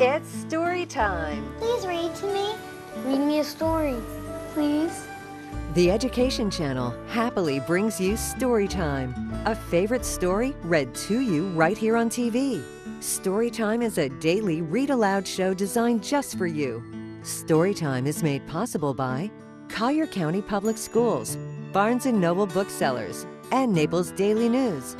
It's story time. Please read to me. Read me a story, please. The Education Channel happily brings you Storytime, a favorite story read to you right here on TV. Storytime is a daily read-aloud show designed just for you. Storytime is made possible by Collier County Public Schools, Barnes & Noble Booksellers, and Naples Daily News.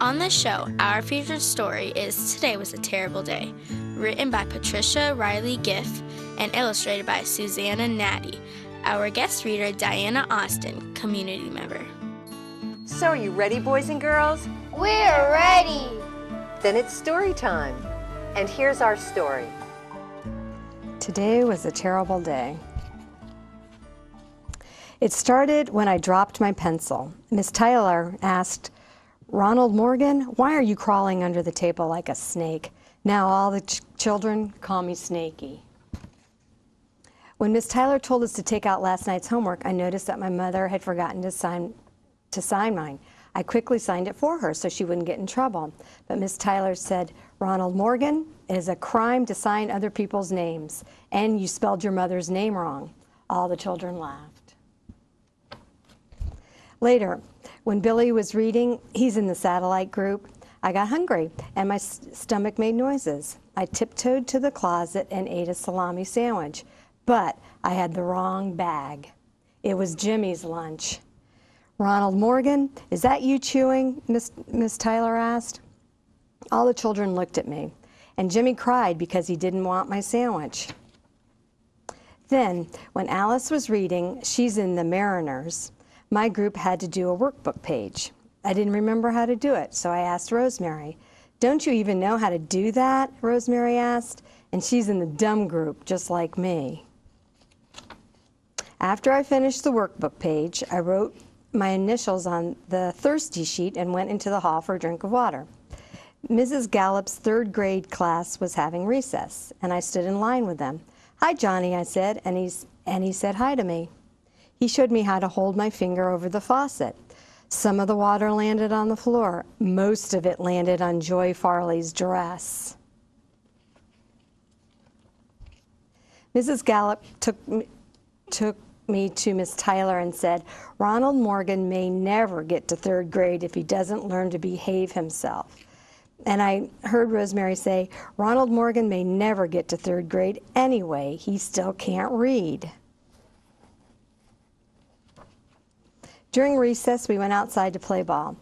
On this show, our featured story is Today Was a Terrible Day, written by Patricia Riley Giff and illustrated by Susanna Natty. Our guest reader, Dianna Austin, community member. So are you ready, boys and girls? We're ready. Then it's story time. And here's our story. Today was a terrible day. It started when I dropped my pencil. Miss Tyler asked, "Ronald Morgan, why are you crawling under the table like a snake?" Now all the children call me Snaky. When Miss Tyler told us to take out last night's homework, I noticed that my mother had forgotten to sign mine. I quickly signed it for her so she wouldn't get in trouble. But Miss Tyler said, "Ronald Morgan, it is a crime to sign other people's names, and you spelled your mother's name wrong." All the children laughed. Later, when Billy was reading, he's in the satellite group, I got hungry and my stomach made noises. I tiptoed to the closet and ate a salami sandwich, but I had the wrong bag. It was Jimmy's lunch. "Ronald Morgan, is that you chewing?" Miss Tyler asked. All the children looked at me, and Jimmy cried because he didn't want my sandwich. Then, when Alice was reading, she's in the Mariners, my group had to do a workbook page. I didn't remember how to do it, so I asked Rosemary. "Don't you even know how to do that?" Rosemary asked, and she's in the dumb group, just like me. After I finished the workbook page, I wrote my initials on the thirsty sheet and went into the hall for a drink of water. Mrs. Gallup's third grade class was having recess, and I stood in line with them. "Hi, Johnny," I said, and he said hi to me. He showed me how to hold my finger over the faucet. Some of the water landed on the floor. Most of it landed on Joy Farley's dress. Mrs. Gallup took me to Miss Tyler and said, "Ronald Morgan may never get to third grade if he doesn't learn to behave himself." And I heard Rosemary say, "Ronald Morgan may never get to third grade anyway. He still can't read." During recess, we went outside to play ball.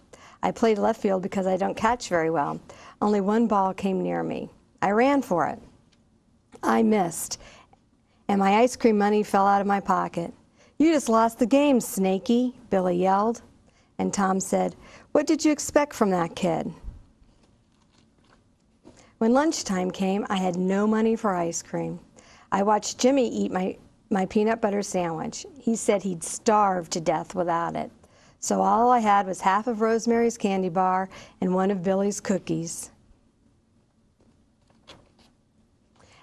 I played left field because I don't catch very well. Only one ball came near me. I ran for it. I missed, and my ice cream money fell out of my pocket. "You just lost the game, Snaky," Billy yelled. And Tom said, "What did you expect from that kid?" When lunchtime came, I had no money for ice cream. I watched Jimmy eat my peanut butter sandwich. He said he'd starve to death without it. So all I had was half of Rosemary's candy bar and one of Billy's cookies.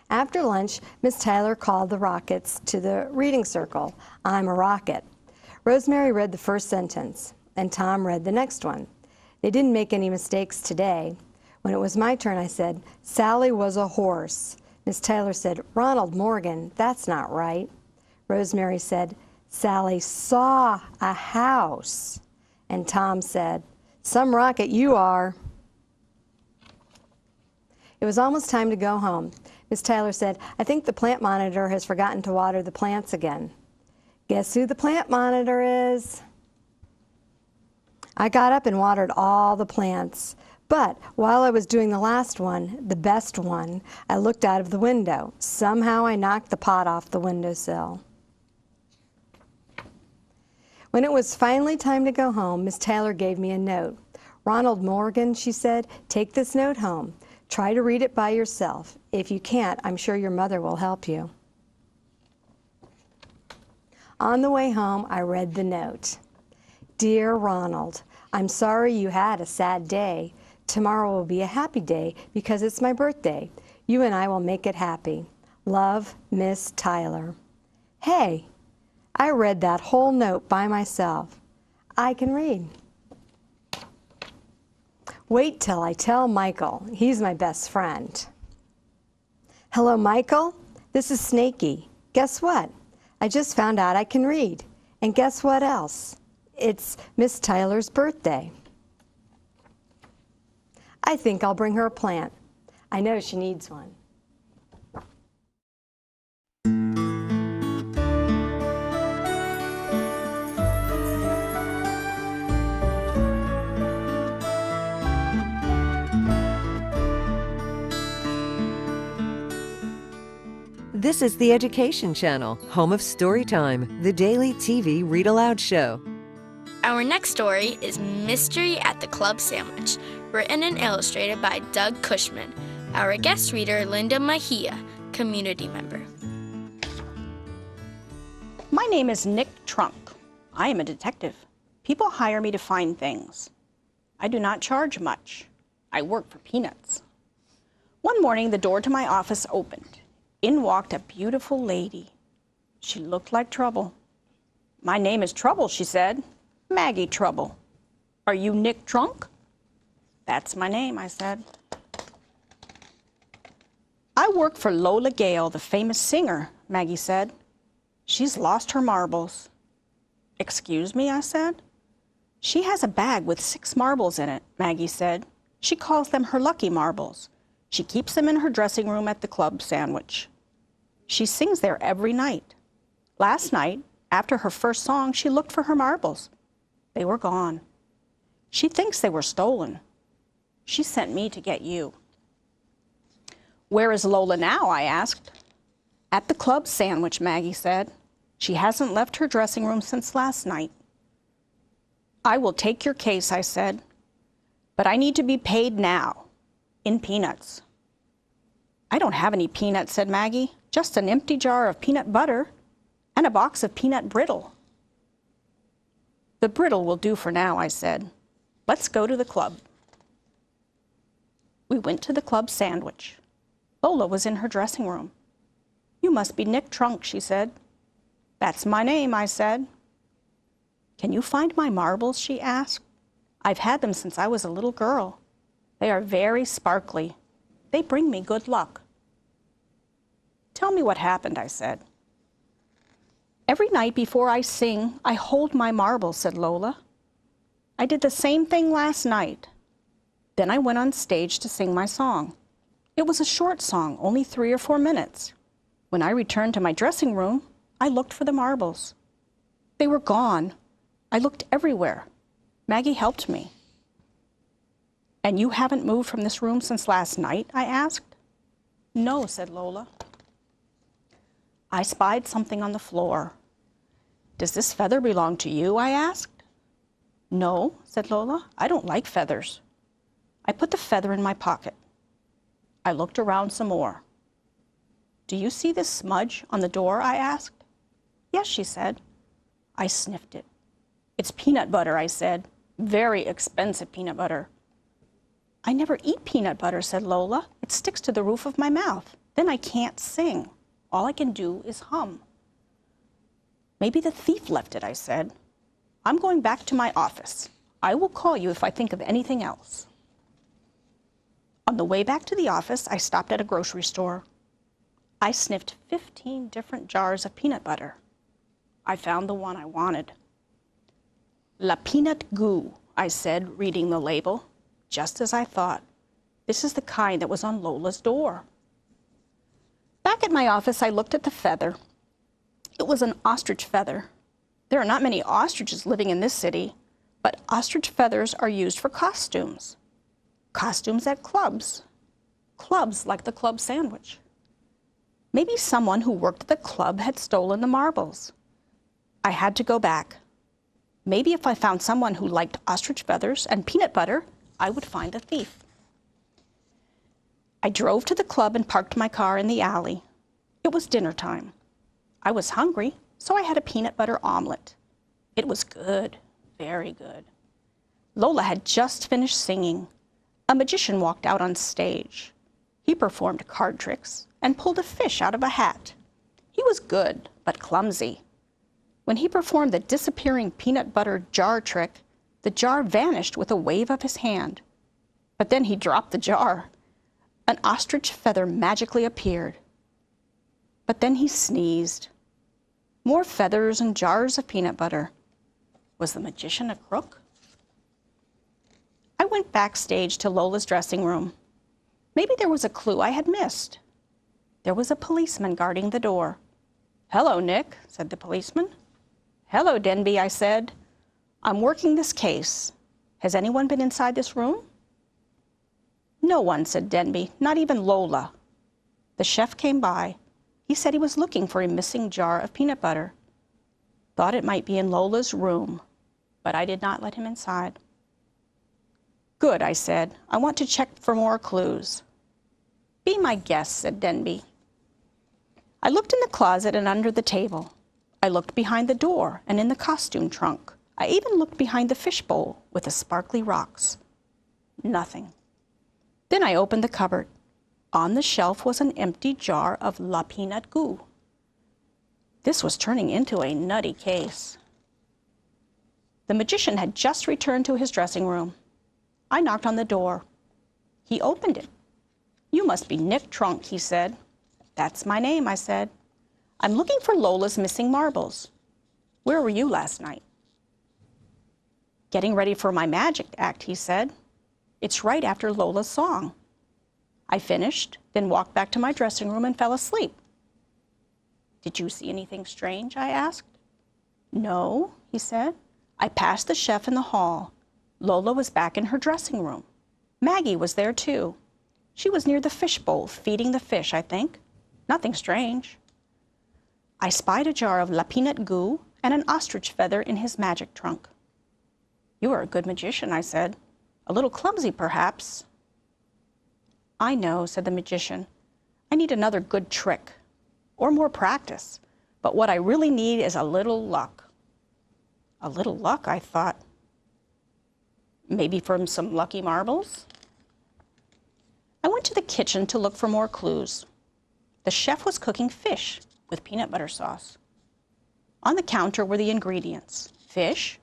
After lunch, Miss Tyler called the Rockets to the reading circle. "I'm a rocket." Rosemary read the first sentence, and Tom read the next one. They didn't make any mistakes today. When it was my turn, I said, "Sally was a horse." Miss Tyler said, "Ronald Morgan, that's not right." Rosemary said, "Sally saw a house." And Tom said, "Some rocket you are." It was almost time to go home. Miss Tyler said, "I think the plant monitor has forgotten to water the plants again." Guess who the plant monitor is? I got up and watered all the plants. But while I was doing the last one, the best one, I looked out of the window. Somehow I knocked the pot off the windowsill. When it was finally time to go home, Miss Tyler gave me a note. "Ronald Morgan," she said, "take this note home. Try to read it by yourself. If you can't, I'm sure your mother will help you." On the way home, I read the note. "Dear Ronald, I'm sorry you had a sad day. Tomorrow will be a happy day because it's my birthday. You and I will make it happy. Love, Miss Tyler." Hey, I read that whole note by myself. I can read. Wait till I tell Michael. He's my best friend. Hello, Michael. This is Snaky. Guess what? I just found out I can read. And guess what else? It's Miss Tyler's birthday. I think I'll bring her a plant. I know she needs one. This is the Education Channel, home of Storytime, the daily TV read-aloud show. Our next story is Mystery at the Club Sandwich, written and illustrated by Doug Cushman. Our guest reader, Linda Mejia, community member. My name is Nick Trunk. I am a detective. People hire me to find things. I do not charge much. I work for peanuts. One morning, the door to my office opened. In walked a beautiful lady. She looked like Trouble. My name is Trouble, she said. Maggie Trouble. Are you Nick Trunk? That's my name, I said. I work for Lola Gale, the famous singer, Maggie said. She's lost her marbles. Excuse me, I said. She has a bag with 6 marbles in it, Maggie said. She calls them her lucky marbles. She keeps them in her dressing room at the Club Sandwich. She sings there every night. Last night, after her first song, she looked for her marbles. They were gone. She thinks they were stolen. She sent me to get you. Where is Lola now? I asked. At the Club Sandwich, Maggie said. She hasn't left her dressing room since last night. I will take your case, I said, but I need to be paid now, in peanuts. I don't have any peanuts, said Maggie, just an empty jar of peanut butter and a box of peanut brittle. The brittle will do for now, I said. Let's go to the club. We went to the Club Sandwich. Lola was in her dressing room. You must be Nick Trunk, she said. That's my name, I said. Can you find my marbles, she asked. I've had them since I was a little girl. They are very sparkly. They bring me good luck. Tell me what happened, I said. Every night before I sing, I hold my marbles, said Lola. I did the same thing last night. Then I went on stage to sing my song. It was a short song, only 3 or 4 minutes. When I returned to my dressing room, I looked for the marbles. They were gone. I looked everywhere. Maggie helped me. And you haven't moved from this room since last night? I asked. No, said Lola. I spied something on the floor. Does this feather belong to you? I asked. No, said Lola. I don't like feathers. I put the feather in my pocket. I looked around some more. Do you see this smudge on the door? I asked. Yes, she said. I sniffed it. It's peanut butter, I said. Very expensive peanut butter. I never eat peanut butter, said Lola. It sticks to the roof of my mouth. Then I can't sing. All I can do is hum. Maybe the thief left it, I said. I'm going back to my office. I will call you if I think of anything else. On the way back to the office, I stopped at a grocery store. I sniffed 15 different jars of peanut butter. I found the one I wanted. La Peanut Goo, I said, reading the label. Just as I thought. This is the kind that was on Lola's door. Back at my office, I looked at the feather. It was an ostrich feather. There are not many ostriches living in this city, but ostrich feathers are used for costumes. Costumes at clubs. Clubs like the Club Sandwich. Maybe someone who worked at the club had stolen the marbles. I had to go back. Maybe if I found someone who liked ostrich feathers and peanut butter, I would find the thief. I drove to the club and parked my car in the alley. It was dinner time. I was hungry, so I had a peanut butter omelet. It was good, very good. Lola had just finished singing. A magician walked out on stage. He performed card tricks and pulled a fish out of a hat. He was good, but clumsy. When he performed the disappearing peanut butter jar trick, the jar vanished with a wave of his hand. But then he dropped the jar. An ostrich feather magically appeared. But then he sneezed. More feathers and jars of peanut butter. Was the magician a crook? I went backstage to Lola's dressing room. Maybe there was a clue I had missed. There was a policeman guarding the door. "Hello, Nick," said the policeman. "Hello, Denby," I said. "I'm working this case. Has anyone been inside this room?" "No one," said Denby, "not even Lola." The chef came by. He said he was looking for a missing jar of peanut butter. Thought it might be in Lola's room, but I did not let him inside. "Good," I said. "I want to check for more clues." "Be my guest," said Denby. I looked in the closet and under the table. I looked behind the door and in the costume trunk. I even looked behind the fishbowl with the sparkly rocks. Nothing. Then I opened the cupboard. On the shelf was an empty jar of La Peanut Goo. This was turning into a nutty case. The magician had just returned to his dressing room. I knocked on the door. He opened it. "You must be Nick Trunk," he said. "That's my name," I said. "I'm looking for Lola's missing marbles. Where were you last night?" "Getting ready for my magic act," he said. "It's right after Lola's song." I finished, then walked back to my dressing room and fell asleep. "Did you see anything strange?" I asked. "No," he said. "I passed the chef in the hall. Lola was back in her dressing room. Maggie was there too. She was near the fishbowl, feeding the fish, I think. Nothing strange." I spied a jar of La Peanut Goo and an ostrich feather in his magic trunk. "You are a good magician," I said. "A little clumsy, perhaps." "I know," said the magician. "I need another good trick, or more practice. But what I really need is a little luck." A little luck, I thought. Maybe from some lucky marbles? I went to the kitchen to look for more clues. The chef was cooking fish with peanut butter sauce. On the counter were the ingredients: fish,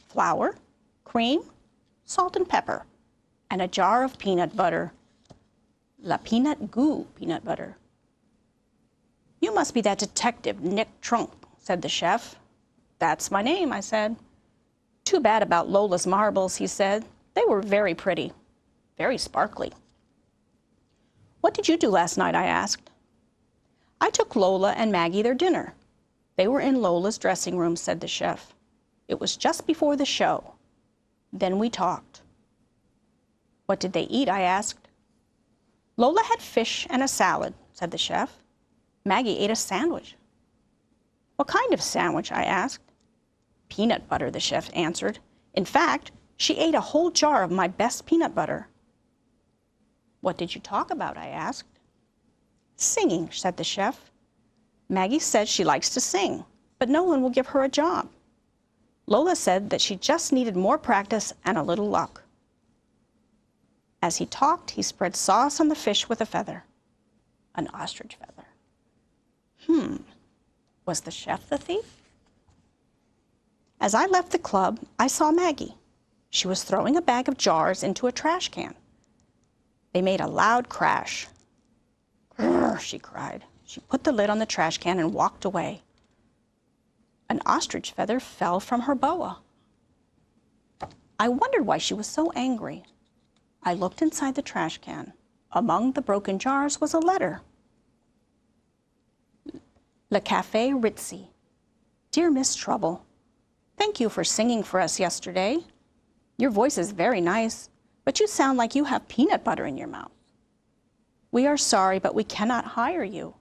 flour, cream, salt and pepper, and a jar of peanut butter. La Peanut Goo peanut butter. "You must be that detective, Nick Trunk," said the chef. "That's my name," I said. "Too bad about Lola's marbles," he said. "They were very pretty, very sparkly." "What did you do last night?" I asked. "I took Lola and Maggie their dinner. They were in Lola's dressing room," said the chef. "It was just before the show. Then we talked." "What did they eat?" I asked. "Lola had fish and a salad," said the chef. "Maggie ate a sandwich." "What kind of sandwich?" I asked. "Peanut butter," the chef answered. "In fact, she ate a whole jar of my best peanut butter." "What did you talk about?" I asked. "Singing," said the chef. "Maggie says she likes to sing, but no one will give her a job. Lola said that she just needed more practice and a little luck." As he talked, he spread sauce on the fish with a feather. An ostrich feather. Was the chef the thief? As I left the club, I saw Maggie. She was throwing a bag of jars into a trash can. They made a loud crash. "Grrr," she cried. She put the lid on the trash can and walked away. An ostrich feather fell from her boa. I wondered why she was so angry. I looked inside the trash can. Among the broken jars was a letter. Le Café Ritzy. Dear Miss Trouble, thank you for singing for us yesterday. Your voice is very nice, but you sound like you have peanut butter in your mouth. We are sorry, but we cannot hire you.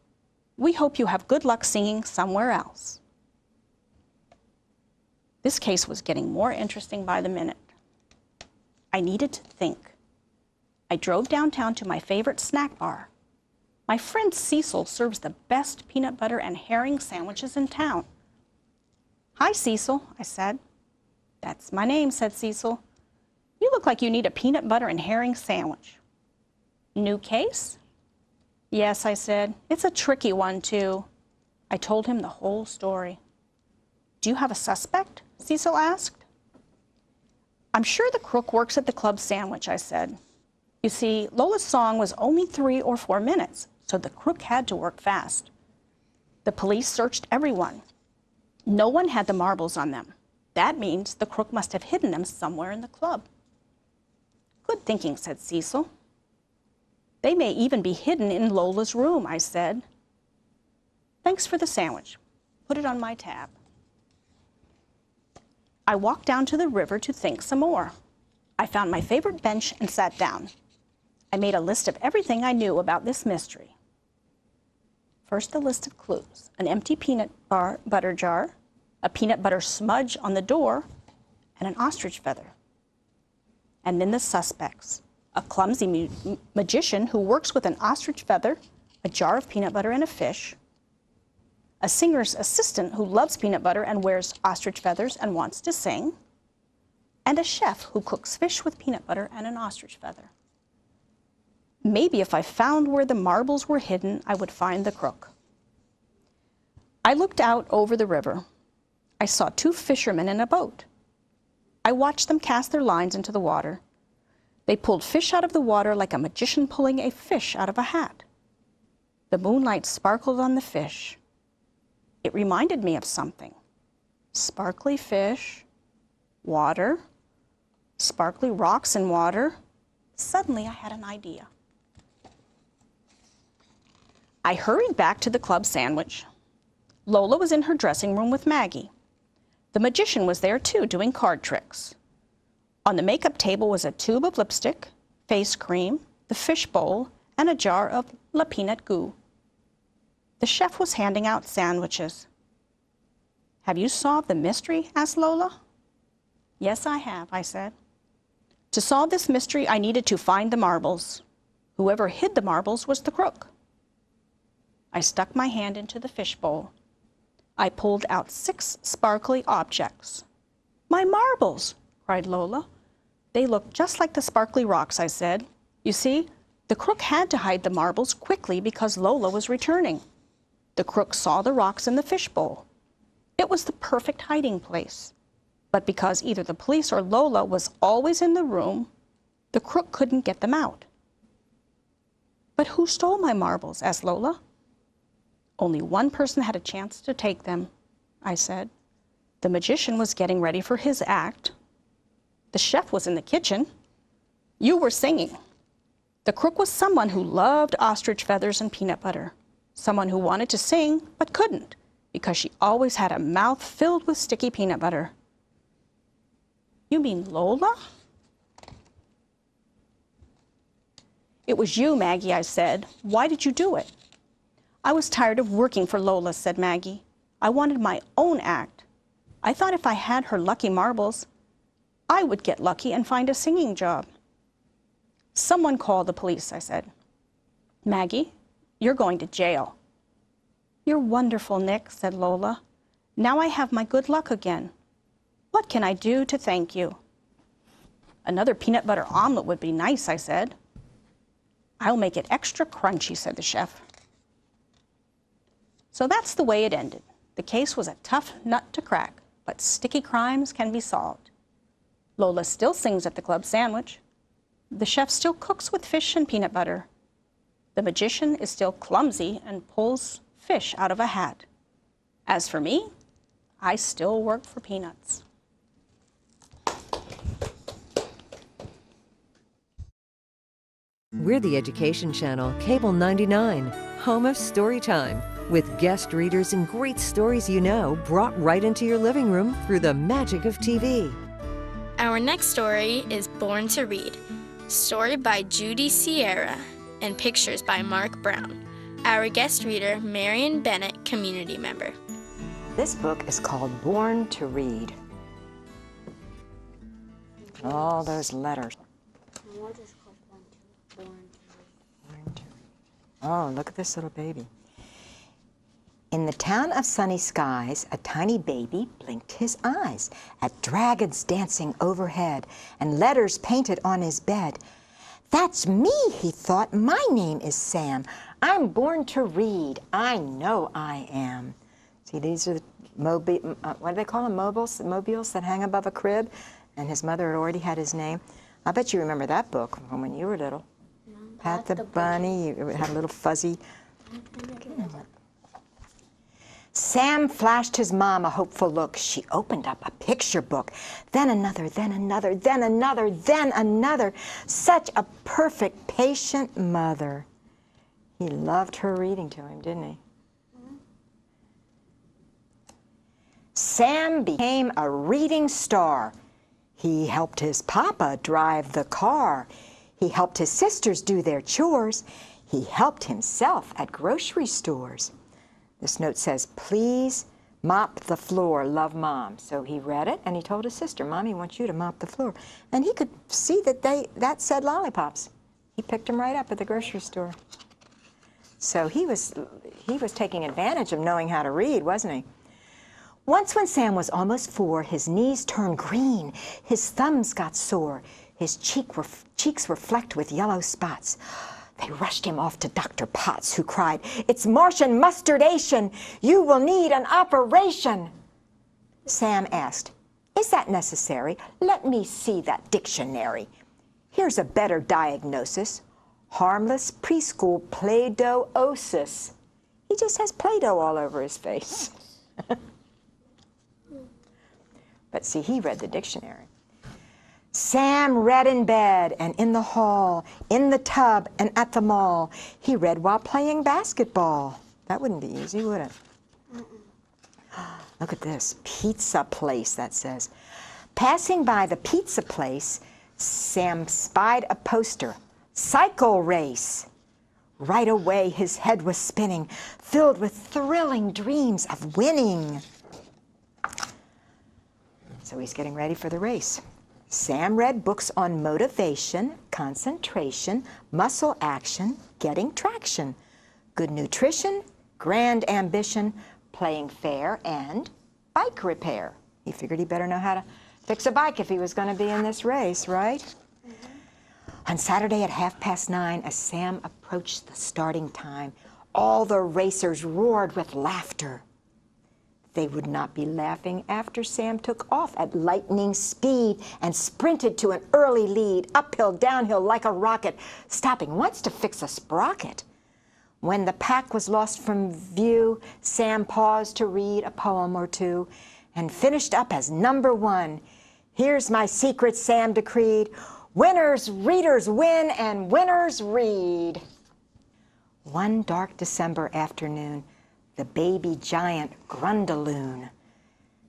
We hope you have good luck singing somewhere else. This case was getting more interesting by the minute. I needed to think. I drove downtown to my favorite snack bar. My friend Cecil serves the best peanut butter and herring sandwiches in town. "Hi, Cecil," I said. "That's my name," said Cecil. "You look like you need a peanut butter and herring sandwich." "New case?" "Yes," I said. "It's a tricky one, too." I told him the whole story. "Do you have a suspect?" Cecil asked. "I'm sure the crook works at the club sandwich," I said. You see, Lola's song was only 3 or 4 minutes, so the crook had to work fast. The police searched everyone. No one had the marbles on them. That means the crook must have hidden them somewhere in the club. Good thinking, said Cecil. They may even be hidden in Lola's room, I said. Thanks for the sandwich. Put it on my tab. I walked down to the river to think some more. I found my favorite bench and sat down. I made a list of everything I knew about this mystery. First, the list of clues: an empty peanut butter jar, a peanut butter smudge on the door, and an ostrich feather. And then the suspects: a clumsy magician who works with an ostrich feather, a jar of peanut butter, and a fish, a singer's assistant who loves peanut butter and wears ostrich feathers and wants to sing, and a chef who cooks fish with peanut butter and an ostrich feather. Maybe if I found where the marbles were hidden, I would find the crook. I looked out over the river. I saw 2 fishermen in a boat. I watched them cast their lines into the water. They pulled fish out of the water like a magician pulling a fish out of a hat. The moonlight sparkled on the fish. It reminded me of something. Sparkly fish, water, sparkly rocks and water. Suddenly I had an idea. I hurried back to the club sandwich. Lola was in her dressing room with Maggie. The magician was there too, doing card tricks. On the makeup table was a tube of lipstick, face cream, the fish bowl, and a jar of La Peanut goo. The chef was handing out sandwiches. Have you solved the mystery? Asked Lola. Yes, I have, I said. To solve this mystery, I needed to find the marbles. Whoever hid the marbles was the crook. I stuck my hand into the fish bowl. I pulled out 6 sparkly objects. My marbles, cried Lola. They look just like the sparkly rocks, I said. You see, the crook had to hide the marbles quickly because Lola was returning. The crook saw the rocks in the fish bowl. It was the perfect hiding place. But because either the police or Lola was always in the room, the crook couldn't get them out. But who stole my marbles? Asked Lola. Only one person had a chance to take them, I said. The magician was getting ready for his act. The chef was in the kitchen. You were singing. The crook was someone who loved ostrich feathers and peanut butter. Someone who wanted to sing but couldn't because she always had a mouth filled with sticky peanut butter. You mean Lola? It was you, Maggie, I said. Why did you do it? I was tired of working for Lola, said Maggie. I wanted my own act. I thought if I had her lucky marbles, I would get lucky and find a singing job. Someone called the police, I said. Maggie, you're going to jail. You're wonderful, Nick, said Lola. Now I have my good luck again. What can I do to thank you? Another peanut butter omelet would be nice, I said. I'll make it extra crunchy, said the chef. So that's the way it ended. The case was a tough nut to crack, but sticky crimes can be solved. Lola still sings at the club sandwich. The chef still cooks with fish and peanut butter. The magician is still clumsy and pulls fish out of a hat. As for me, I still work for peanuts. We're the Education Channel, Cable 99, home of Storytime, with guest readers and great stories you know brought right into your living room through the magic of TV. Our next story is Born to Read, story by Judy Sierra, and pictures by Mark Brown. Our guest reader, Marian Bennett, community member. This book is called Born to Read. All those letters. What is called Born to Read? Oh, look at this little baby. In the town of sunny skies, a tiny baby blinked his eyes at dragons dancing overhead and letters painted on his bed. That's me, he thought. My name is Sam. I'm born to read. I know I am. See, these are the what do they call them? Mobiles that hang above a crib. And his mother had already had his name. I bet you remember that book from when you were little. Pat the bunny. It had a little fuzzy. Sam flashed his mom a hopeful look. She opened up a picture book. Then another, then another, then another, then another. Such a perfect, patient mother. He loved her reading to him, didn't he? Sam became a reading star. He helped his papa drive the car. He helped his sisters do their chores. He helped himself at grocery stores. This note says, please mop the floor, love Mom. So he read it and he told his sister, Mommy wants you to mop the floor. And he could see that that said lollipops. He picked them right up at the grocery store. So he was taking advantage of knowing how to read, wasn't he? Once when Sam was almost 4, his knees turned green, his thumbs got sore, his cheeks were flecked with yellow spots. They rushed him off to Dr. Potts, who cried, it's Martian mustardation! You will need an operation! Sam asked, is that necessary? Let me see that dictionary. Here's a better diagnosis. Harmless preschool Play-Doh-osis. He just has Play-Doh all over his face. But see, he read the dictionary. Sam read in bed and in the hall, in the tub and at the mall. He read while playing basketball. That wouldn't be easy, would it? Look at this, pizza place, that says. Passing by the pizza place, Sam spied a poster, cycle race. Right away, his head was spinning, filled with thrilling dreams of winning. So he's getting ready for the race. Sam read books on motivation, concentration, muscle action, getting traction, good nutrition, grand ambition, playing fair, and bike repair. He figured he better know how to fix a bike if he was going to be in this race, right? Mm-hmm. On Saturday at 9:30, as Sam approached the starting time, all the racers roared with laughter. They would not be laughing after Sam took off at lightning speed and sprinted to an early lead, uphill, downhill like a rocket, stopping once to fix a sprocket. When the pack was lost from view, Sam paused to read a poem or two and finished up as #1. Here's my secret, Sam decreed. Winners, readers win, and winners read. One dark December afternoon, the baby giant Grundaloon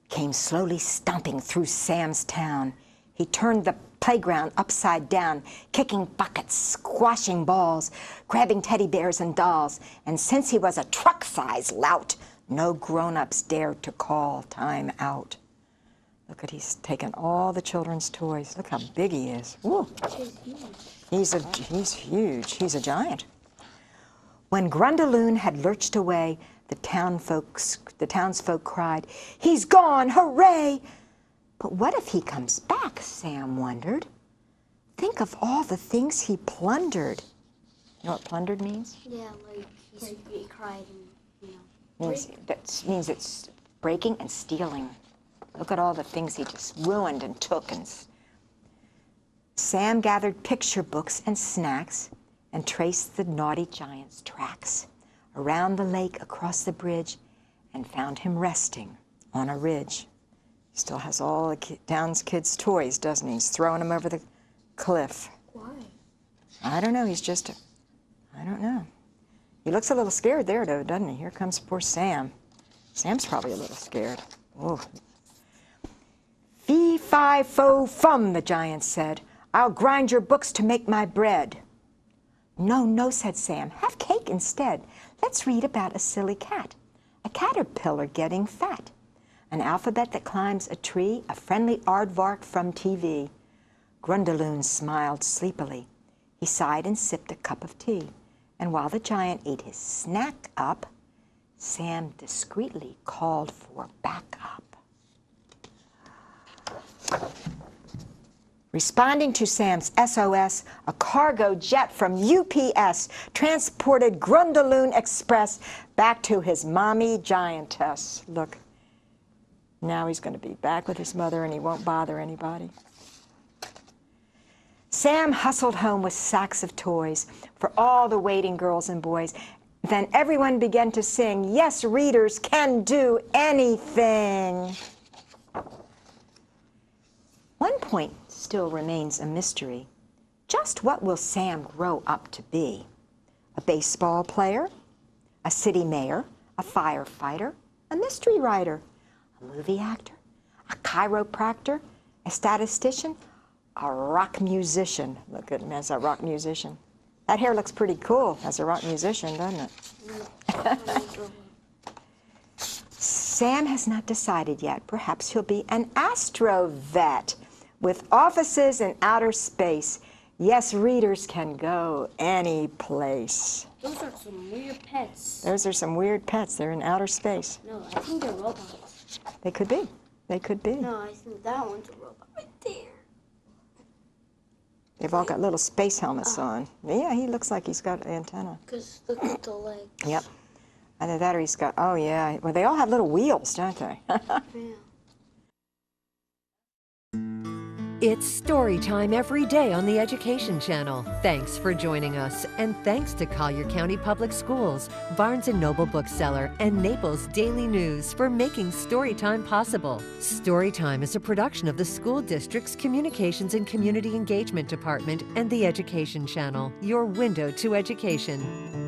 came slowly stomping through Sam's town. He turned the playground upside down, kicking buckets, squashing balls, grabbing teddy bears and dolls. And since he was a truck-sized lout, no grown-ups dared to call time out. Look at, he's taken all the children's toys. Look how big he is. Ooh. He's huge. He's a giant. When Grundaloon had lurched away, the townsfolk cried, he's gone, hooray! But what if he comes back, Sam wondered. Think of all the things he plundered. You know what plundered means? Yeah, like he cried and, you know. That means it's breaking and stealing. Look at all the things he just ruined and took. And Sam gathered picture books and snacks and traced the naughty giant's tracks around the lake, across the bridge, and found him resting on a ridge. He still has all the town's kids' toys, doesn't he? He's throwing them over the cliff. Why? I don't know. I don't know. He looks a little scared there, though, doesn't he? Here comes poor Sam. Sam's probably a little scared. Oh. Fee, fi, fo, fum, the giant said. I'll grind your books to make my bread. No, no, said Sam. Have cake instead. Let's read about a silly cat, a caterpillar getting fat, an alphabet that climbs a tree, a friendly aardvark from TV. Grundaloon smiled sleepily. He sighed and sipped a cup of tea. And while the giant ate his snack up, Sam discreetly called for backup. Responding to Sam's SOS, a cargo jet from UPS transported Grundaloon Express back to his mommy giantess. Look, now he's going to be back with his mother and he won't bother anybody. Sam hustled home with sacks of toys for all the waiting girls and boys. Then everyone began to sing, "Yes, readers can do anything." One point still remains a mystery. Just what will Sam grow up to be? A baseball player? A city mayor? A firefighter? A mystery writer? A movie actor? A chiropractor? A statistician? A rock musician? Look at him as a rock musician. That hair looks pretty cool as a rock musician, doesn't it? Sam has not decided yet. Perhaps he'll be an astro vet with offices in outer space. Yes, readers can go any place. Those are some weird pets. Those are some weird pets. They're in outer space. No, I think they're robots. They could be. They could be. No, I think that one's a robot right there. They've all got little space helmets on. Yeah, he looks like he's got an antenna. Because look at the legs. Yep. Either that or he's got, oh yeah. Well, they all have little wheels, don't they? Yeah. It's story time every day on the Education Channel. Thanks for joining us, and thanks to Collier County Public Schools, Barnes & Noble Bookseller, and Naples Daily News for making Storytime possible. Storytime is a production of the school district's Communications and Community Engagement Department and the Education Channel, your window to education.